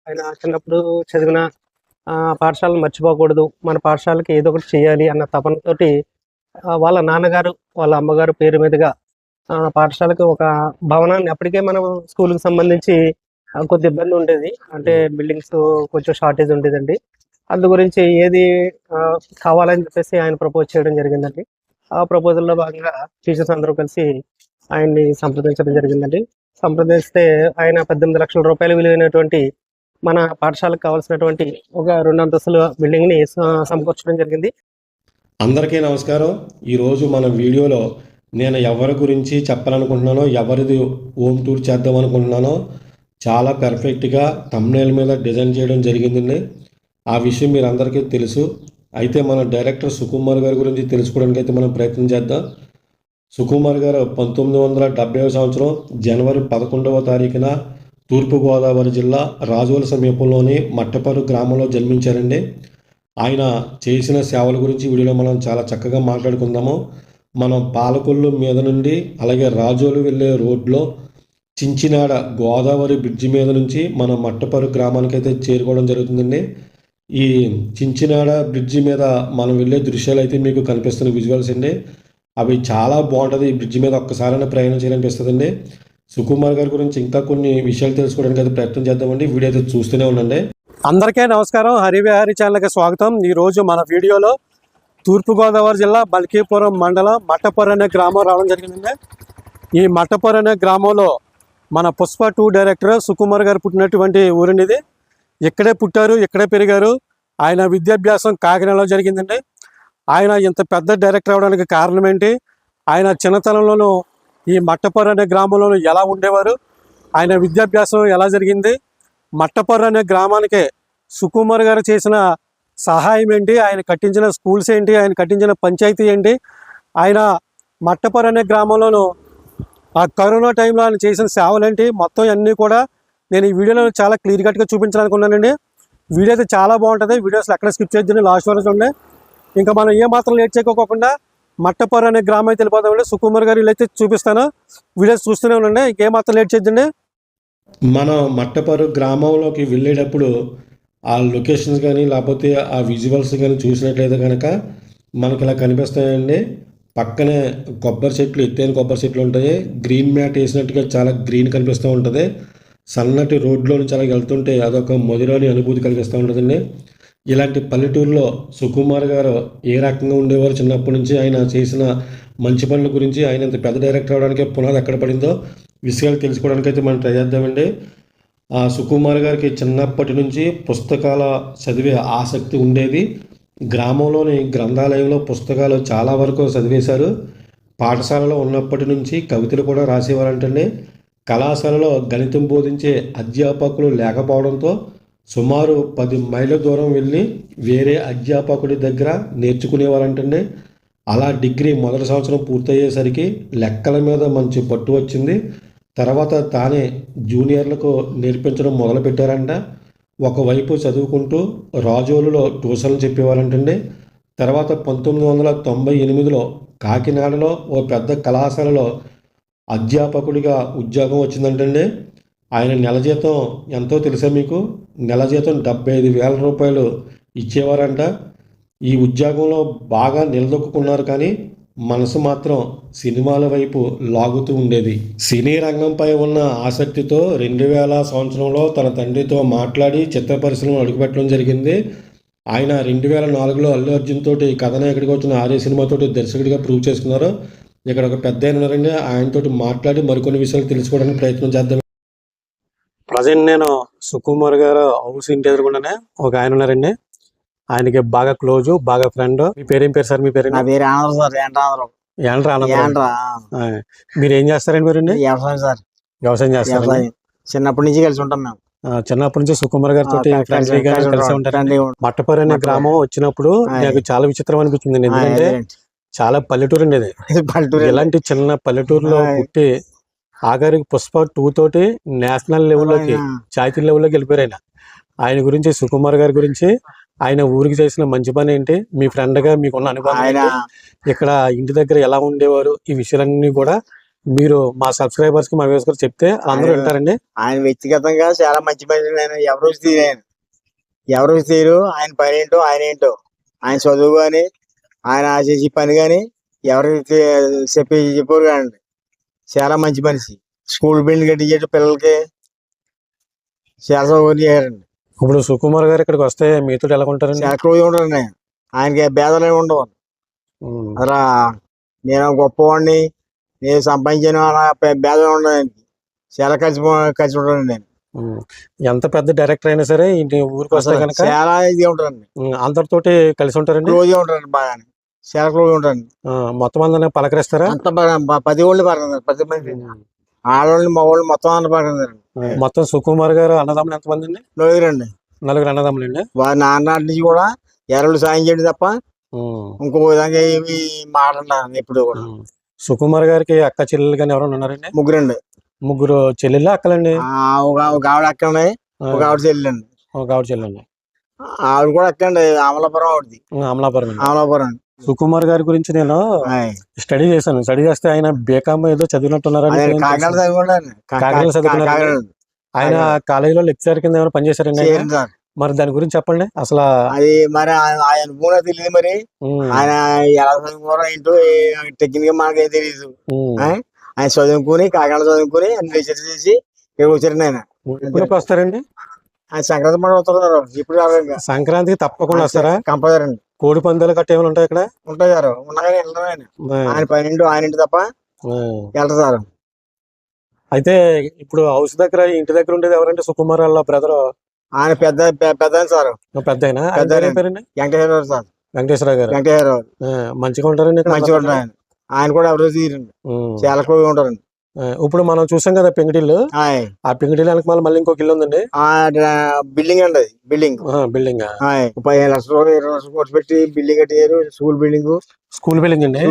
ఆయన చిన్నప్పుడు చదివిన పాఠశాలను మర్చిపోకూడదు. మన పాఠశాలకి ఏదో ఒకటి చేయాలి అన్న తపనతోటి వాళ్ళ నాన్నగారు, వాళ్ళ అమ్మగారు పేరు మీదుగా పాఠశాలకు ఒక భవనాన్ని అప్పటికే మనం స్కూల్‌కి సంబంధించి కొద్ది ఇబ్బంది ఉండేది. అంటే బిల్డింగ్స్ కొంచెం షార్టేజ్ ఉండేదండి. అందు గురించి ఏది కావాలని చెప్పేసి ఆయన ప్రపోజ్ చేయడం జరిగిందండి. ఆ ప్రపోజల్‌లో భాగంగా టీచర్స్ అందరూ కలిసి ఆయన్ని సంప్రదించడం జరిగిందండి. సంప్రదిస్తే ఆయన 18,00,000 రూపాయలు విలువైనటువంటి మన పాఠశాలకు కావాల్సినటువంటి ఒక 2 అంతస్తుల బిల్డింగ్‌ని సమకూర్చడం జరిగింది. అందరికీ నమస్కారం. ఈరోజు మన వీడియోలో నేను ఎవరి గురించి చెప్పాలనుకుంటున్నానో, ఎవరిది హోమ్ టూర్ చేద్దాం అనుకుంటున్నానో చాలా పర్ఫెక్ట్గా థంబ్‌నెయిల్ మీద డిజైన్ చేయడం జరిగిందండి. ఆ విషయం మీరు అందరికీ తెలుసు. అయితే మన డైరెక్టర్ సుకుమార్ గారి గురించి తెలుసుకోవడానికి అయితే మనం ప్రయత్నం చేద్దాం. సుకుమార్ గారు 1970వ సంవత్సరం జనవరి 11వ తారీఖున తూర్పుగోదావరి జిల్లా రాజోలు సమీపంలోని మట్టపరు గ్రామంలో జన్మించారండి. ఆయన చేసిన సేవల గురించి వీడియోలో మనం చాలా చక్కగా మాట్లాడుకుందాము. మనం పాలకొల్లు మీద నుండి అలాగే రాజోలు వెళ్ళే రోడ్లో చించినాడ గోదావరి బ్రిడ్జి మీద నుంచి మన మట్టపరు గ్రామానికి అయితే చేరుకోవడం జరుగుతుందండి. ఈ చించినాడ బ్రిడ్జి మీద మనం వెళ్ళే దృశ్యాలు అయితే మీకు కనిపిస్తున్న విజువల్స్ అండి. అవి చాలా బాగుంటుంది. ఈ బ్రిడ్జి మీద ఒక్కసారైనా ప్రయాణం చేయాలనిపిస్తుందండి. సుకుమార్ గారి గురించి ఇంకా కొన్ని విషయాలు తెలుసుకోవడానికి అయితే ప్రయత్నం చేద్దామండి. వీడియో అయితే చూస్తూనే ఉండండి. అందరికీ నమస్కారం. హరివిహారి ఛానల్కి స్వాగతం. ఈరోజు మన వీడియోలో తూర్పుగోదావరి జిల్లా బల్కీపురం మండలం మట్టపరు అనే గ్రామం రావడం జరిగిందండి. ఈ మట్టపరు అనే గ్రామంలో మన పుష్ప 2 డైరెక్టర్ సుకుమార్ గారు పుట్టినటువంటి ఊరండి ఇది. ఇక్కడే పుట్టారు, ఇక్కడే పెరిగారు. ఆయన విద్యాభ్యాసం కాకినాడలో జరిగిందండి. ఆయన ఇంత పెద్ద డైరెక్టర్ అవడానికి కారణం ఏంటి, ఆయన చిన్నతనంలోనూ ఈ మట్టపరు అనే గ్రామంలో ఎలా ఉండేవారు, ఆయన విద్యాభ్యాసం ఎలా జరిగింది, మట్టపరు అనే గ్రామానికి సుకుమార్ గారు చేసిన సహాయం ఏంటి, ఆయన కట్టించిన స్కూల్స్ ఏంటి, ఆయన కట్టించిన పంచాయతీ ఏంటి, ఆయన మట్టపరు అనే గ్రామంలోనూ ఆ కరోనా టైంలో ఆయన చేసిన సేవలు ఏంటి, మొత్తం అన్నీ కూడా నేను ఈ వీడియోలో చాలా క్లియర్ కట్గా చూపించాలనుకున్నానండి. వీడియో అయితే చాలా బాగుంటుంది. వీడియోస్లో ఎక్కడ స్కిప్ చేద్దాం, లాస్ట్ వరకు ఉండే. ఇంకా మనం ఏ మాత్రం లేట్ చేయకోకుండా మట్టపరు అనే గ్రామం అయితే వెళ్ళిపోతామండి. సుకుమార్ గారు వీళ్ళైతే చూపిస్తాను, వీడియోస్ చూస్తూనే ఉండండి. ఇంకే మాత్రం లేట్ చేద్దండి. మనం మట్టపరు గ్రామంలోకి వెళ్ళేటప్పుడు ఆ లొకేషన్స్ కానీ లేకపోతే ఆ విజువల్స్ కానీ చూసినట్లయితే కనుక మనకి ఇలా కనిపిస్తాయండి. పక్కనే కొబ్బరి చెట్లు, ఎత్తైన కొబ్బరి చెట్లు ఉంటాయి. గ్రీన్ మ్యాట్ వేసినట్టుగా చాలా గ్రీన్ కనిపిస్తూ ఉంటుంది. సన్నటి రోడ్లో నుంచి అలా వెళ్తుంటే అదొక మధురాని అనుభూతి కలిగిస్తూ ఉంటుందండి. ఇలాంటి పల్లెటూరులో సుకుమార్ గారు ఏ రకంగా ఉండేవారు చిన్నప్పటి నుంచి, ఆయన చేసిన మంచి పనుల గురించి, ఆయన ఇంత పెద్ద డైరెక్టర్ అవడానికి పునాది ఎక్కడ పడిందో విషయాలు తెలుసుకోవడానికి అయితే మనం ట్రై చేద్దామండి. ఆ సుకుమార్ గారికి చిన్నప్పటి నుంచి పుస్తకాల చదివే ఆసక్తి ఉండేది. గ్రామంలోని గ్రంథాలయంలో పుస్తకాలు చాలా వరకు చదివేశారు. పాఠశాలలో ఉన్నప్పటి నుంచి కవితలు కూడా రాసేవారంటండి. కళాశాలలో గణితం బోధించే అధ్యాపకులు లేకపోవడంతో సుమారు 10 మైళ్ళ దూరం వెళ్ళి వేరే అధ్యాపకుడి దగ్గర నేర్చుకునేవారంటండి. అలా డిగ్రీ మొదటి సంవత్సరం పూర్తయ్యేసరికి లెక్కల మీద మంచి పట్టు వచ్చింది. తర్వాత తానే జూనియర్లకు నేర్పించడం మొదలుపెట్టారంట. ఒకవైపు చదువుకుంటూ రాజోలులో ట్యూషన్లు చెప్పేవారంటండి. తర్వాత 1998లో కాకినాడలో ఓ పెద్ద కళాశాలలో అధ్యాపకుడిగా ఉద్యోగం వచ్చిందంటండి. ఆయన నెల జీతం ఎంతో తెలుసా మీకు? నెల జీతం 75,000 రూపాయలు ఇచ్చేవారంట. ఈ ఉద్యోగంలో బాగా నిలదొక్కున్నారు, కానీ మనసు మాత్రం సినిమాల వైపు లాగుతూ ఉండేది. సినీ రంగంపై ఉన్న ఆసక్తితో 2000 సంవత్సరంలో తన తండ్రితో మాట్లాడి చిత్ర పరిశ్రమలో అడుగుపెట్టడం జరిగింది. ఆయన 2004లో అల్లు అర్జున్ తోటి కథనాయకుడిగా వచ్చిన ఆర్య సినిమాతోటి దర్శకుడిగా ప్రూవ్ చేసుకున్నారు. ఇక్కడ ఒక పెద్ద ఆయన ఉన్నారండి, ఆయనతోటి మాట్లాడి మరికొన్ని విషయాలు తెలుసుకోవడానికి ప్రయత్నం చేద్దాం. ప్రజెంట్ నేను సుకుమార్ గారు హౌస్ ఇంటి ఎదురుకుండానే ఒక ఆయన ఉన్నారండి. ఆయనకి బాగా క్లోజ్, బాగా ఫ్రెండ్. మీ పేరేం పేరు సార్? మీ పేరు? నా పేరు ఆనంద్ సార్. మీరు ఏం చేస్తారండి? మీరు వ్యవసాయం సార్. వ్యవసాయం చేస్తారు. చిన్నప్పటి నుంచి కలిసి ఉంటాం మేము. చిన్నప్పటి నుంచి సుకుమార్ గారితో కలిసి ఉంటారు. మట్టపరు అనే గ్రామం వచ్చినప్పుడు నాకు చాలా విచిత్రం అనిపించింది. ఎందుకంటే చాలా పల్లెటూరు ఉండేది. ఇలాంటి చిన్న పల్లెటూరులో పుట్టి ఆఖరికి పుష్ప 2 తోటి నేషనల్ లెవెల్లోకి, జాతీయ లెవెల్లోకి వెళ్ళిపోయారు. ఆయన గురించి, సుకుమార్ గారి గురించి, ఆయన ఊరికి చేసిన మంచి పని ఏంటి, మీ ఫ్రెండ్ గా మీకున్న అనుభవం, ఇక్కడ ఇంటి దగ్గర ఎలా ఉండేవారు, ఈ విషయాలన్నీ కూడా మీరు మా సబ్స్క్రైబర్స్ కి మా వ్యూవర్స్ కి చెప్తే అందరూ వింటారండి. ఆయన వ్యక్తిగతంగా చాలా మంచి మనిషి. నేను ఎవరు తీరు ఆయన పని ఏంటో ఆయన చదువు కానీ ఆయన చేసే పని కానీ ఎవరు చెప్పారు కానండి. చాలా మంచి మనిషి. స్కూల్ బిల్డింగ్ కట్టించాడు పిల్లలకి, చాలా సౌకర్యం చేయారండి. ఇప్పుడు సుకుమార్ గారు ఇక్కడికి వస్తే మీతో ఎలా ఉంటారండి? చాలా క్లోజ్ ఉంటారండి. ఆయనకి భేదాలు ఏమి ఉండవు. అలా నేను గొప్పవాడిని, నేను సంపాదించాను అలా భేదం ఉండదు ఆయనకి. చాలా కలిసి ఉంటానండి నేను. ఎంత పెద్ద డైరెక్టర్ అయినా సరే ఇంటి ఊరికి వస్తే కనుక చాలా ఇది ఉంటారండి. అందరితోటి కలిసి ఉంటారండి. క్లోజ్ ఉంటారండి, బాగా చాలా క్లోజ్ ఉంటారండి. మొత్తం అందరిని పలకరిస్తారా? అంత 10 వాళ్ళు పడుతున్నారు, 10 మంది ఆడవాళ్ళు మగవాళ్ళు మొత్తం అంత పడుతున్నారండి. మొత్తం సుకుమార్ గారు అన్నదమ్ములు ఎంతమంది అండి? 4 అన్నదమ్ములు అండి. వారి నాన్న నుంచి కూడా ఎరలు సాయం చేయడం తప్ప ఇంకో విధంగా ఏమి మాట్లాడారు ఎప్పుడు కూడా. సుకుమార్ గారికి అక్క చెల్లెలు కానీ ఎవరైనా ఉన్నారండి? ముగ్గురు చెల్లెళ్ళ అక్కలండి? ఒక ఆవిడ అక్కండి, ఒక ఆవిడ చెల్లెండి. ఒక ఆవిడ చెల్లెండి. ఆవిడ కూడా అక్కండి, అమలాపురం ఆవిడది. అమలాపురం. సుకుమార్ గారి గురించి నేను స్టడీ చేశాను. స్టడీ చేస్తే ఆయన బీకామ్ ఏదో చదివినట్టున్నారని. కాకినాడ చదువుకున్నారు. ఆయన కాలేజీలో లెక్చరర్ కింద ఏమైనా పనిచేశారండి? మరి దాని గురించి చెప్పండి అసలు. అది మరి ఆయన మూల తెలియదు. మరి ఆయన ఎలా చదువుకోవడం ఏంటో టెక్నిక్ గా మనకేం తెలియదు. ఆయన చదువుకుని కాకినాడ చదువుకుని అన్ని రీసెర్చ్ చేసి ఇక్కడ వచ్చారండి. ఆయన ఎప్పుడు వస్తారండి? ఆయన సంక్రాంతి పండుగ వస్తున్నారు. ఇప్పుడు సంక్రాంతికి తప్పకుండా వస్తారా? కంపల్సరీ అండి. కోడి పందాలు గట్ట ఏమైనా ఉంటాయి ఇక్కడ? ఉంటాయి సార్. ఉన్నాయని వెళ్తాం. ఆయన ఆయన ఇంటి తప్ప వెళ్తారు సార్. అయితే ఇప్పుడు హౌస్ దగ్గర ఇంటి దగ్గర ఉండేది ఎవరంటే సుకుమార్ వాళ్ళ బ్రదర్. ఆయన పెద్ద సార్. పెద్ద పేరండి? వెంకటేశ్వరరావు సార్. వెంకటేశ్వరరావు. మంచిగా ఉంటారండి? మంచిగా ఉంటారు. ఆయన కూడా ఎవరు తీరండి, చాలా క్లోజ్ ఉంటారండి. ఇప్పుడు మనం చూసాం కదా పెంకుటిల్లు. ఆ పెంకుటిల్లు వెనక మళ్ళీ ఇంకొక ఇల్లు ఉందండి. బిల్డింగ్ అండి. అది బిల్డింగ్ 15 లక్షలు 20 లక్షలు ఖర్చు పెట్టి బిల్డింగ్ కట్టారు. స్కూల్ బిల్డింగ్ అండి.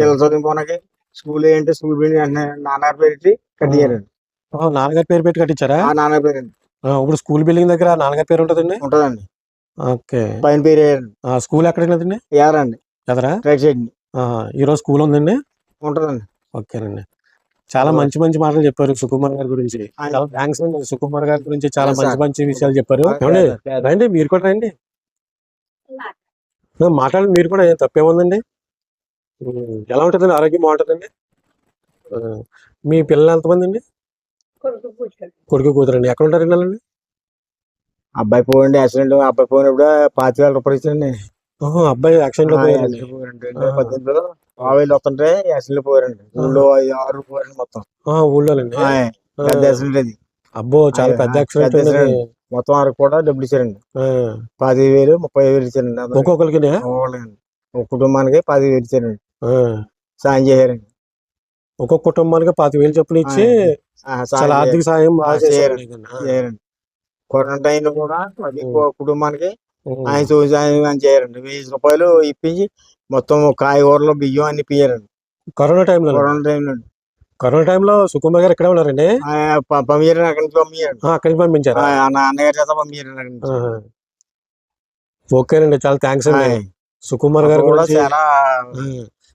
పిల్లలు చదువుకోనకి స్కూల్ ఏంటి స్కూల్ బిల్డింగ్ అంటే నాన్నగారి పేరు పెట్టి కట్టించారండి. నాన్నగారి పేరు పెట్టి కట్టించారా? నాన్నగారి పేరు అండి. ఇప్పుడు స్కూల్ బిల్డింగ్ దగ్గర నాన్నగారి పేరు ఉంటదండి? ఉంటదండి. ఓకే. పైన పేరు స్కూల్ ఎక్కడండి? ఎదరా రైట్ సైడ్. ఈ రోజు స్కూల్ ఉందండి? ఉంటదండి. ఓకేనండి. చాలా మంచి మాటలు చెప్పారు సుకుమార్ గారి గురించి. చాలా థ్యాంక్స్ అండి. సుకుమార్ గారి గురించి చాలా మంచి విషయాలు చెప్పారు. రండి మీరు కూడా రండి, మాట్లాడండి మీరు కూడా. తప్పేముందండి? ఎలా ఉంటుందండి? ఆరోగ్యం బాగుంటుందండి? మీ పిల్లలు ఎంతమంది అండి? కొడుకు కూతురండి. ఎక్కడ ఉంటారండి వాళ్ళండి? అబ్బాయి పోయింది యాక్సిడెంట్. అబ్బాయి పోయినప్పుడు 25,000 రూపాయలు ఇచ్చారండి. అబ్బాయి యాక్సిడెంట్ లో పోయారండి. 18లో బాబాయిలు వస్తుంటే యాక్సిడెంట్ పోయారండి. ఊళ్ళో 6 పోయారండి మొత్తం. ఊళ్ళోనండి? పెద్ద యాక్సిడెంట్ అది. అబ్బో, చాలా పెద్ద యాక్సిడెంట్. మొత్తం 6 కూడా డబ్బులు ఇచ్చారండి. 15,000 30,000 ఇచ్చారండి ఒక్కొక్కరికి. ఒక కుటుంబానికి 15,000 ఇచ్చారండి. సాయం చేశారండి. ఒక్కొక్క కుటుంబానికి 15,000 చొప్పున ఇచ్చి చాలా ఆర్థిక సాయం చేశారండి. కరోనా టైంలో కూడా కుటుంబానికి ఆయన సాయం చేయారండి. 1,000 రూపాయలు ఇప్పించి మొత్తం కాయగూరలు బియ్యం అన్ని ఇప్పించారండి. కరోనా టైంలో? కరోనా టైంలో సుకుమార్ గారు ఎక్కడ ఉన్నారండి? పంపించారండి. అక్కడి నుంచి పంపించారు. నాన్నగారి చేత పంపించారండి. ఓకేనండి, చాలా థ్యాంక్స్ అండి. సుకుమార్ గారు కూడా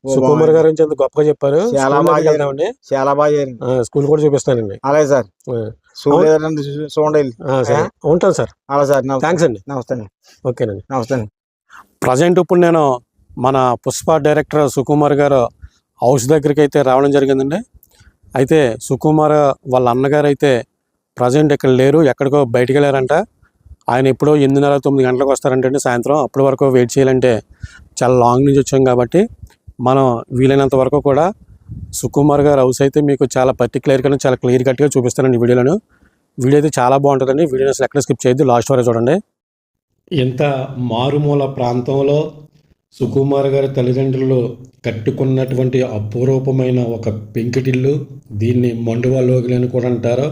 సుకుమార్ గారు ఎంత గొప్పగా చెప్పారు. చాలా బాగా స్కూల్ కూడా చూపిస్తానండి. అలాగే సార్. చూడండి. ఉంటాను సార్. అలా సార్. థ్యాంక్స్ అండి. నమస్తే. ఓకేనండి. నమస్తే. ప్రజెంట్ ఇప్పుడు నేను మన పుష్ప డైరెక్టర్ సుకుమార్ గారు హౌస్ దగ్గరికి అయితే రావడం జరిగిందండి. అయితే సుకుమార్ వాళ్ళ అన్నగారు అయితే ప్రజెంట్ ఇక్కడ లేరు, ఎక్కడికో బయటికి వెళ్ళారంట. ఆయన ఎప్పుడో 8:30 9 గంటలకు వస్తారంటే సాయంత్రం. అప్పటి వరకు వెయిట్ చేయాలంటే చాలా లాంగ్ నుంచి వచ్చాం కాబట్టి మనం వీలైనంత వరకు కూడా సుకుమార్ గారు హౌస్ అయితే మీకు చాలా పర్టికులర్గా చాలా క్లియర్ కట్గా చూపిస్తానండి వీడియోలను. వీడియో అయితే చాలా బాగుంటుందండి. వీడియోని అసలు ఎక్కడ స్కిప్ చేయొద్దు, లాస్ట్ వరకు చూడండి. ఇంత మారుమూల ప్రాంతంలో సుకుమార్ గారి తల్లిదండ్రులు కట్టుకున్నటువంటి అపురూపమైన ఒక పెంకుటిల్లు, దీన్ని మండువాలోగిలి అని కూడా అంటారు.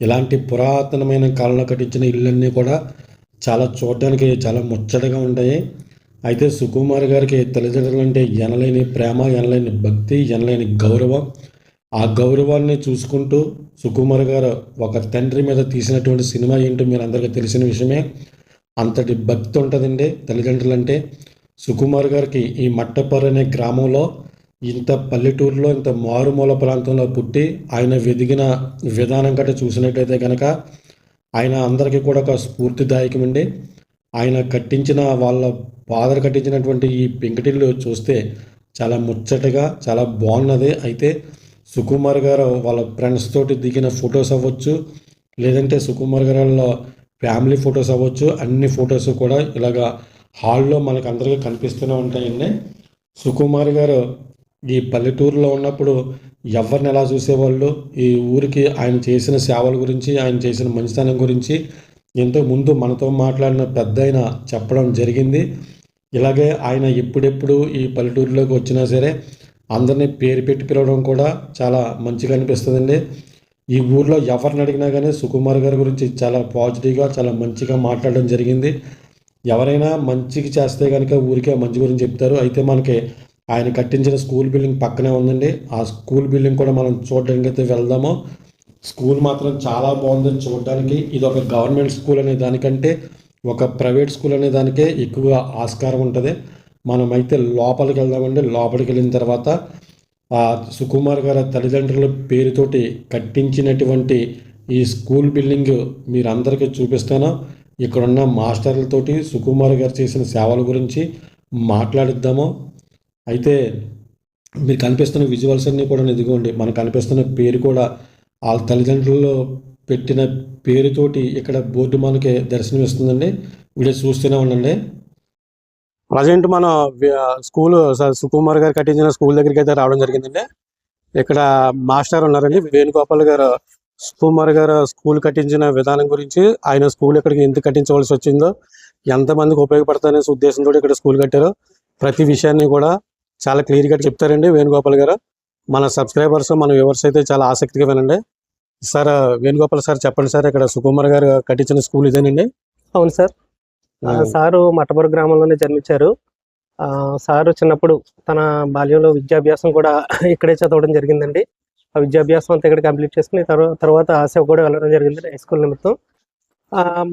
ఇలాంటి పురాతనమైన కాలంలో కట్టించిన ఇళ్ళన్నీ కూడా చాలా చూడడానికి చాలా ముచ్చటగా ఉంటాయి. అయితే సుకుమార్ గారికి తల్లిదండ్రులు అంటే ఎనలేని ప్రేమ, ఎనలేని భక్తి, ఎనలేని గౌరవం. ఆ గౌరవాన్ని చూసుకుంటూ సుకుమార్ గారు ఒక తండ్రి మీద తీసినటువంటి సినిమా ఏంటో మీరు అందరికీ తెలిసిన విషయమే. అంతటి భక్తి ఉంటుందండి తల్లిదండ్రులు అంటే. సుకుమార్ గారికి ఈ మట్టపర్రు అనే గ్రామంలో ఇంత పల్లెటూరులో ఇంత మారుమూల ప్రాంతంలో పుట్టి ఆయన వెదిగిన విధానం గట్రా చూసినట్లయితే కనుక ఆయన అందరికీ కూడా ఒక స్ఫూర్తిదాయకమండి. ఆయన కట్టించిన వాళ్ళ ఫాదర్ కట్టించినటువంటి ఈ పెంకుటిల్లు చూస్తే చాలా ముచ్చటగా చాలా బాగున్నది. అయితే సుకుమార్ గారు వాళ్ళ ఫ్రెండ్స్ తోటి దిగిన ఫొటోస్ అవ్వచ్చు, లేదంటే సుకుమార్ గారు వాళ్ళ ఫ్యామిలీ ఫొటోస్ అవ్వచ్చు, అన్ని ఫొటోస్ కూడా ఇలాగా హాల్లో మనకు అందరికీ కనిపిస్తూనే ఉంటాయండి. సుకుమార్ గారు ఈ పల్లెటూరులో ఉన్నప్పుడు ఎవరిని ఎలా చూసేవాళ్ళు, ఈ ఊరికి ఆయన చేసిన సేవల గురించి, ఆయన చేసిన మంచితనం గురించి ఎంతో ముందు మనతో మాట్లాడిన పెద్ద ఆయన చెప్పడం జరిగింది. ఇలాగే ఆయన ఎప్పుడెప్పుడు ఈ పల్లెటూరులోకి వచ్చినా సరే అందరినీ పేరు పెట్టి పిలవడం కూడా చాలా మంచిగా అనిపిస్తుందండి. ఈ ఊర్లో ఎవరిని అడిగినా కానీ సుకుమార్ గారి గురించి చాలా పాజిటివ్గా చాలా మంచిగా మాట్లాడడం జరిగింది. ఎవరైనా మంచికి చేస్తే కనుక ఊరికే మంచి గురించి చెప్తారు. అయితే మనకి ఆయన కట్టించిన స్కూల్ బిల్డింగ్ పక్కనే ఉందండి. ఆ స్కూల్ బిల్డింగ్ కూడా మనం చూడడానికి అయితే వెళ్దాము. స్కూల్ మాత్రం చాలా బాగుందని చూడడానికి. ఇది ఒక గవర్నమెంట్ స్కూల్ అనే దానికంటే ఒక ప్రైవేట్ స్కూల్ అనే దానికే ఎక్కువగా ఆస్కారం ఉంటుంది. మనమైతే లోపలికి వెళ్దామండి. లోపలికి వెళ్ళిన తర్వాత ఆ సుకుమార్ గారి తల్లిదండ్రుల పేరుతోటి కట్టించినటువంటి ఈ స్కూల్ బిల్డింగ్ మీరు అందరికీ చూపిస్తాను. ఇక్కడున్న మాస్టర్లతోటి సుకుమార్ గారు చేసిన సేవల గురించి మాట్లాడిద్దాము. అయితే మీరు కనిపిస్తున్న విజువల్స్ అన్నీ కూడా ఇదిగోండి, మనకు కనిపిస్తున్న పేరు కూడా వాళ్ళ తల్లిదండ్రులు పెట్టిన పేరుతోటి ఇక్కడ బోర్డు మనకి దర్శనమిస్తుందండి. వీడియో చూస్తూనే ఉండండి. ప్రజెంట్ మన స్కూల్ సుకుమార్ గారు కట్టించిన స్కూల్ దగ్గరికి అయితే రావడం జరిగిందండి. ఇక్కడ మాస్టర్ ఉన్నారండి, వేణుగోపాల్ గారు. సుకుమార్ గారు స్కూల్ కట్టించిన విధానం గురించి, ఆయన స్కూల్ ఇక్కడికి ఎందుకు కట్టించవలసి వచ్చిందో, ఎంతమందికి ఉపయోగపడతానే ఉద్దేశంతో ఇక్కడ స్కూల్ కట్టారో ప్రతి విషయాన్ని కూడా చాలా క్లియర్గా చెప్తారండి వేణుగోపాల్ గారు. మన సబ్స్క్రైబర్స్, మన వ్యూవర్స్ అయితే చాలా ఆసక్తిగా వినండి. సార్ వేణుగోపాల్ సార్ చెప్పండి సార్, ఇక్కడ సుకుమార్ గారు కట్టించిన స్కూల్ ఇదేనండి? అవును సార్. సారు మట్టపూరు గ్రామంలోనే జన్మించారు. సారు చిన్నప్పుడు తన బాల్యంలో విద్యాభ్యాసం కూడా ఇక్కడే చదవడం జరిగిందండి. ఆ విద్యాభ్యాసం అంతా ఇక్కడ కంప్లీట్ చేసుకుని తర్వాత ఆశ కూడా వెళ్ళడం జరిగింది హై స్కూల్ నిమిత్తం.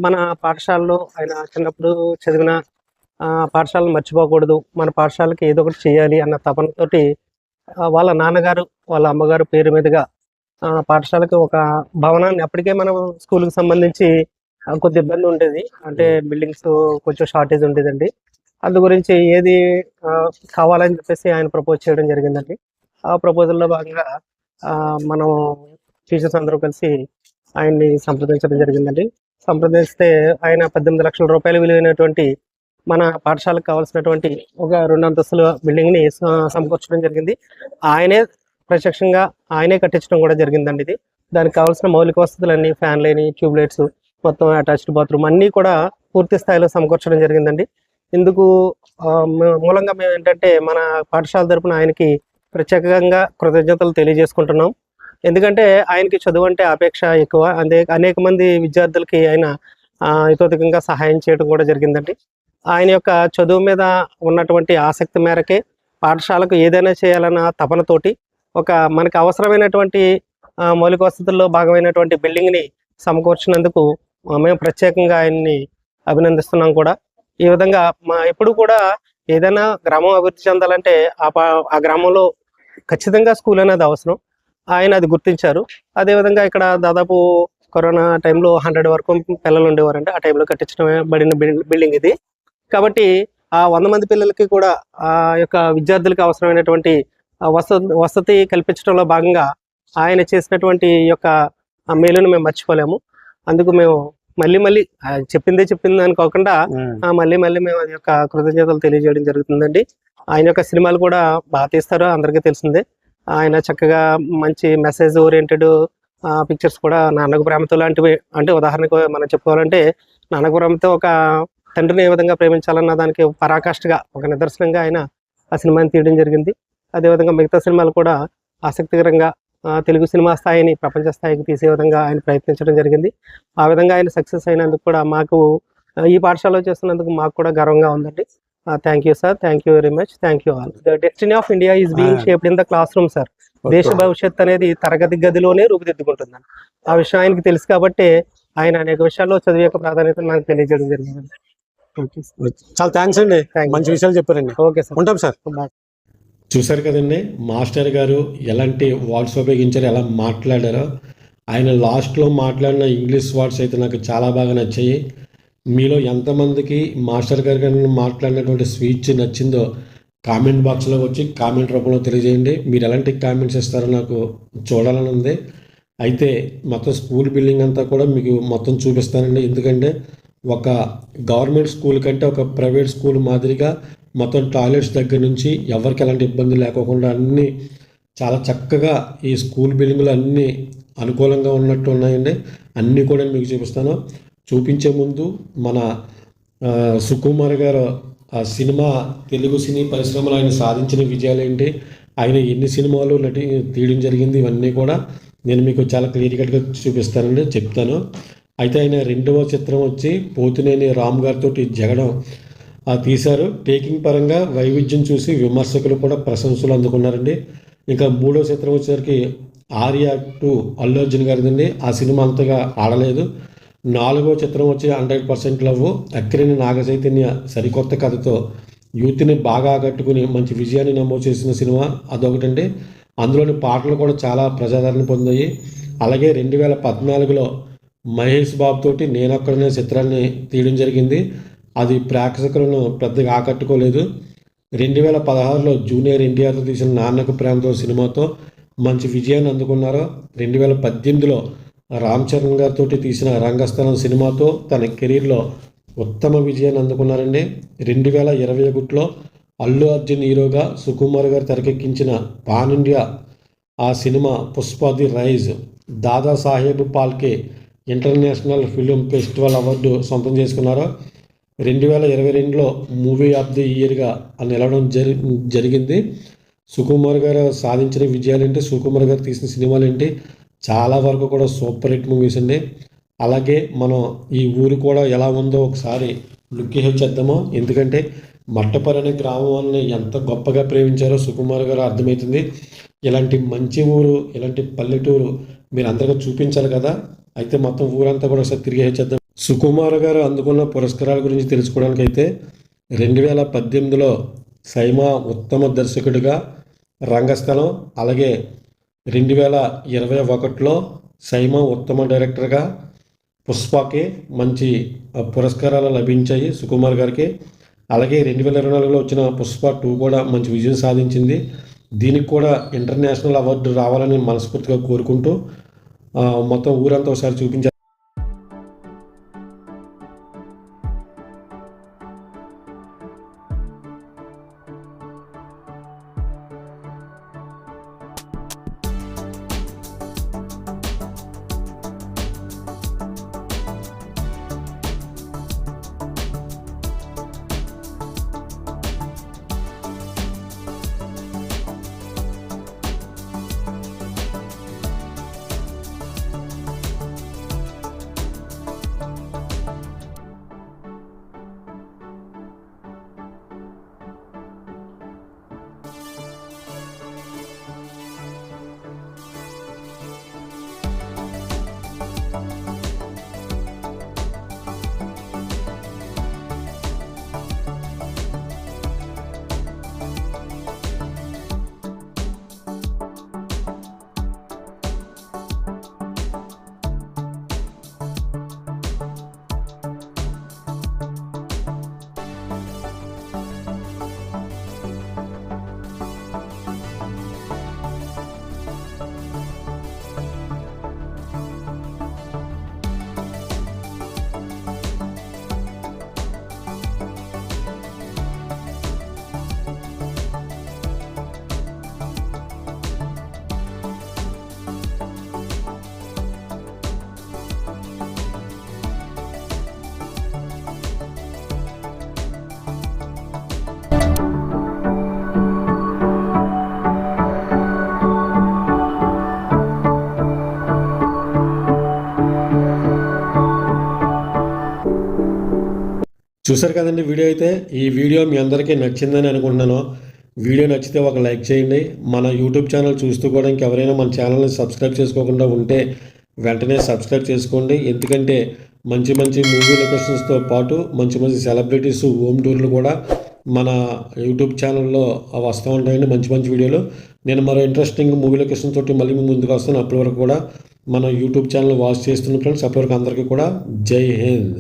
మన పాఠశాలలో ఆయన చిన్నప్పుడు చదివిన పాఠశాలను మర్చిపోకూడదు, మన పాఠశాలకి ఏదో ఒకటి చేయాలి అన్న తపనతోటి వాళ్ళ నాన్నగారు వాళ్ళ అమ్మగారు పేరు మీదుగా పాఠశాలకు ఒక భవనాన్ని, అప్పటికే మనం స్కూల్కి సంబంధించి కొద్ది ఇబ్బంది ఉండేది, అంటే బిల్డింగ్స్ కొంచెం షార్టేజ్ ఉండేదండి. అందు గురించి ఏది కావాలని చెప్పేసి ఆయన ప్రపోజ్ చేయడం జరిగిందండి. ఆ ప్రపోజల్లో భాగంగా మనం టీచర్స్ అందరూ కలిసి ఆయన్ని సంప్రదించడం జరిగిందండి. సంప్రదిస్తే ఆయన 18 లక్షల రూపాయలు విలువైనటువంటి మన పాఠశాలకు కావాల్సినటువంటి ఒక 2 అంతస్తుల బిల్డింగ్ని సమకూర్చడం జరిగింది. ఆయనే ప్రత్యక్షంగా ఆయనే కట్టించడం కూడా జరిగిందండి. ఇది దానికి కావాల్సిన మౌలిక వసతులన్నీ, ఫ్యాన్ లేని, ట్యూబ్ లైట్స్, మొత్తం అటాచ్డ్ బాత్రూమ్ అన్నీ కూడా పూర్తి స్థాయిలో సమకూర్చడం జరిగిందండి. ఇందుకు మూలంగా మేము ఏంటంటే మన పాఠశాల తరపున ఆయనకి ప్రత్యేకంగా కృతజ్ఞతలు తెలియజేసుకుంటున్నాం. ఎందుకంటే ఆయనకి చదువు అంటే అపేక్ష ఎక్కువ. అనేక మంది విద్యార్థులకి ఆయన ఇతోధికంగా సహాయం చేయడం కూడా జరిగిందండి. ఆయన యొక్క చదువు మీద ఉన్నటువంటి ఆసక్తి మేరకే పాఠశాలకు ఏదైనా చేయాలన్న తపనతోటి మనకు అవసరమైనటువంటి మౌలిక వసతుల్లో భాగమైనటువంటి బిల్డింగ్ని సమకూర్చినందుకు మేము ప్రత్యేకంగా ఆయన్ని అభినందిస్తున్నాం కూడా. ఈ విధంగా ఎప్పుడు కూడా ఏదైనా గ్రామం అభివృద్ధి చెందాలంటే ఆ గ్రామంలో ఖచ్చితంగా స్కూల్ అనేది అవసరం. ఆయన అది గుర్తించారు. అదేవిధంగా ఇక్కడ దాదాపు కరోనా టైంలో 100 వరకు పిల్లలు ఉండేవారంటే ఆ టైంలో కట్టించబడిన బిల్డింగ్ ఇది. కాబట్టి ఆ 100 మంది పిల్లలకి కూడా ఆ యొక్క విద్యార్థులకు అవసరమైనటువంటి వసతి కల్పించడంలో భాగంగా ఆయన చేసినటువంటి యొక్క మేలును మేము మర్చిపోలేము. అందుకు మేము మళ్ళీ చెప్పింది అని కాకుండా మళ్ళీ మేము అది యొక్క కృతజ్ఞతలు తెలియజేయడం జరుగుతుందండి. ఆయన యొక్క సినిమాలు కూడా బాగా తీస్తారు, అందరికీ తెలిసిందే. ఆయన చక్కగా మంచి మెసేజ్ ఓరియంటెడ్ పిక్చర్స్ కూడా, నాన్నకు ప్రేమతో లాంటివి, అంటే ఉదాహరణకు మనం చెప్పుకోవాలంటే నాన్నకు ప్రేమతో ఒక తండ్రిని ఏ విధంగా ప్రేమించాలన్న దానికి పరాకాష్ఠగా ఒక నిదర్శనంగా ఆయన ఆ సినిమాని తీయడం జరిగింది. అదేవిధంగా మిగతా సినిమాలు కూడా ఆసక్తికరంగా తెలుగు సినిమా స్థాయిని ప్రపంచ స్థాయికి తీసే విధంగా ఆయన ప్రయత్నించడం జరిగింది. ఆ విధంగా ఆయన సక్సెస్ అయినందుకు కూడా మాకు ఈ పాఠశాలలో చేస్తున్నందుకు మాకు కూడా గర్వంగా ఉందండి. Thank you sir, thank you very much, thank you all. The destiny of India is being shaped in the class room sir. దేశ భవిష్యత్ అనేది తరగతి గదిలోనే రూపుదిద్దుకుంటుందండి. ఆ విషయం ఆయనకి తెలుసు కాబట్టి ఆయన అనేక విషయాల్లో చదువు యొక్క ప్రాధాన్యత నాకు తెలియజేయడం జరిగింది. చాలా థ్యాంక్స్ అండి, మంచి విషయాలు చెప్పారండి. ఓకే సార్, ఉంటాం సార్. చూశారు కదండి మాస్టర్ గారు ఎలాంటి వర్డ్స్ ఉపయోగించారో, ఎలా మాట్లాడారో. ఆయన లాస్ట్లో మాట్లాడిన ఇంగ్లీష్ వర్డ్స్ అయితే నాకు చాలా బాగా నచ్చాయి. మీలో ఎంతమందికి మాస్టర్ గారు కానీ మాట్లాడినటువంటి స్పీచ్ నచ్చిందో కామెంట్ బాక్స్లో వచ్చి కామెంట్ రూపంలో తెలియజేయండి. మీరు ఎలాంటి కామెంట్స్ ఇస్తారో నాకు చూడాలని ఉంది. అయితే మొత్తం స్కూల్ బిల్డింగ్ అంతా కూడా మీకు మొత్తం చూపిస్తానండి. ఎందుకంటే ఒక గవర్నమెంట్ స్కూల్ కంటే ఒక ప్రైవేట్ స్కూల్ మాదిరిగా మొత్తం టాయిలెట్స్ దగ్గర నుంచి ఎవరికి ఎలాంటి ఇబ్బంది లేకోకుండా అన్నీ చాలా చక్కగా ఈ స్కూల్ బిల్డింగ్లు అన్నీ అనుకూలంగా ఉన్నట్టు ఉన్నాయండి. అన్నీ కూడా మీకు చూపిస్తాను. చూపించే ముందు మన సుకుమార్ గారు ఆ సినిమా, తెలుగు సినీ పరిశ్రమలో ఆయన సాధించిన విజయాలు ఏంటి, ఆయన ఎన్ని సినిమాలు తీయడం జరిగింది, ఇవన్నీ కూడా నేను మీకు చాలా క్లియర్ కట్గా చూపిస్తానండి, చెప్తాను. అయితే ఆయన రెండవ చిత్రం వచ్చి పోతినేని రామ్ గారితో జగడం తీశారు. టేకింగ్ పరంగా వైవిధ్యం చూసి విమర్శకులు కూడా ప్రశంసలు అందుకున్నారండి. ఇంకా మూడో చిత్రం వచ్చేసరికి ఆర్య 2 అల్లు అర్జున్ గారిదండి. ఆ సినిమా అంతగా ఆడలేదు. నాలుగో చిత్రం వచ్చి 100% లవ్, అక్కినేని నాగచైతన్య సరికొత్త కథతో యూత్ని బాగా ఆకట్టుకుని మంచి విజయాన్ని నమోదు చేసిన సినిమా అదొకటండి. అందులోని పాటలు కూడా చాలా ప్రజాదరణ పొందాయి. అలాగే 2014లో మహేష్ బాబు తోటి నేనొక్కడనే చిత్రాన్ని తీయడం జరిగింది. అది ప్రేక్షకులను పెద్దగా ఆకట్టుకోలేదు. 2016లో జూనియర్ ఎన్టీఆర్తో తీసిన నాన్నకు ప్రేమతో సినిమాతో మంచి విజయాన్ని అందుకున్నారు. 2018లో రామ్ చరణ్ గారితో తీసిన రంగస్థలం సినిమాతో తన కెరీర్లో ఉత్తమ విజయాన్ని అందుకున్నారండి. 2021లో అల్లు అర్జున్ హీరోగా సుకుమార్ గారు తెరకెక్కించిన పాన్ ఇండియా ఆ cinema Pushpa the rise Dadasaheb Phalke international film festival award సొంతం చేసుకున్నారు. 2022లో మూవీ ఆఫ్ ది ఇయర్గా నిలవడం జరిగింది. సుకుమార్ గారు సాధించిన విజయాలు ఏంటి, సుకుమార్ గారు తీసిన సినిమాలు ఏంటి, చాలా వరకు కూడా సూపర్ హిట్ మూవీస్ అండి. అలాగే మనం ఈ ఊరు కూడా ఎలా ఉందో ఒకసారి లుక్ చేద్దాము. ఎందుకంటే మట్టపర్రు అనే గ్రామాన్ని ఎంత గొప్పగా ప్రేమించారో సుకుమార్ గారు అర్థమవుతుంది. ఇలాంటి మంచి ఊరు, ఇలాంటి పల్లెటూరు మీరు అందరికీ చూపించాలి కదా. అయితే మొత్తం ఊరంతా కూడా ఒకసారి తిరిగి చేద్దాం. సుకుమార్ గారు అందుకున్న పురస్కారాల గురించి తెలుసుకోవడానికి అయితే 2018లో సైమా ఉత్తమ దర్శకుడిగా రంగస్థలం, అలాగే 2021లో సైమా ఉత్తమ డైరెక్టర్గా పుష్పకి మంచి పురస్కారాలు లభించాయి సుకుమార్ గారికి. అలాగే 2024లో వచ్చిన పుష్ప 2 కూడా మంచి విజయం సాధించింది. దీనికి కూడా ఇంటర్నేషనల్ అవార్డు రావాలని మనస్ఫూర్తిగా కోరుకుంటూ మొత్తం ఊరంతా ఒకసారి చూపించారు. చూసారు కదండి వీడియో. అయితే ఈ వీడియో మీ అందరికీ నచ్చిందని అనుకుంటున్నాను. వీడియో నచ్చితే ఒక లైక్ చేయండి. మన యూట్యూబ్ ఛానల్ చూస్తూ కూడా ఇంకెవరైనా మన ఛానల్ని సబ్స్క్రైబ్ చేసుకోకుండా ఉంటే వెంటనే సబ్స్క్రైబ్ చేసుకోండి. ఎందుకంటే మంచి మంచి మూవీ లొకేషన్స్తో పాటు మంచి మంచి సెలబ్రిటీస్ హోమ్ టూర్లు కూడా మన యూట్యూబ్ ఛానల్లో అవి వస్తూ ఉంటాయండి మంచి మంచి వీడియోలు. నేను మరో ఇంట్రెస్టింగ్ మూవీ లొకేషన్ తోటి మళ్ళీ మీ ముందుకు వస్తాను. అప్పటి వరకు కూడా మన యూట్యూబ్ ఛానల్ వాచ్ చేస్తున్న ఫ్రెండ్స్, అప్పటి వరకు అందరికీ కూడా జై హింద్.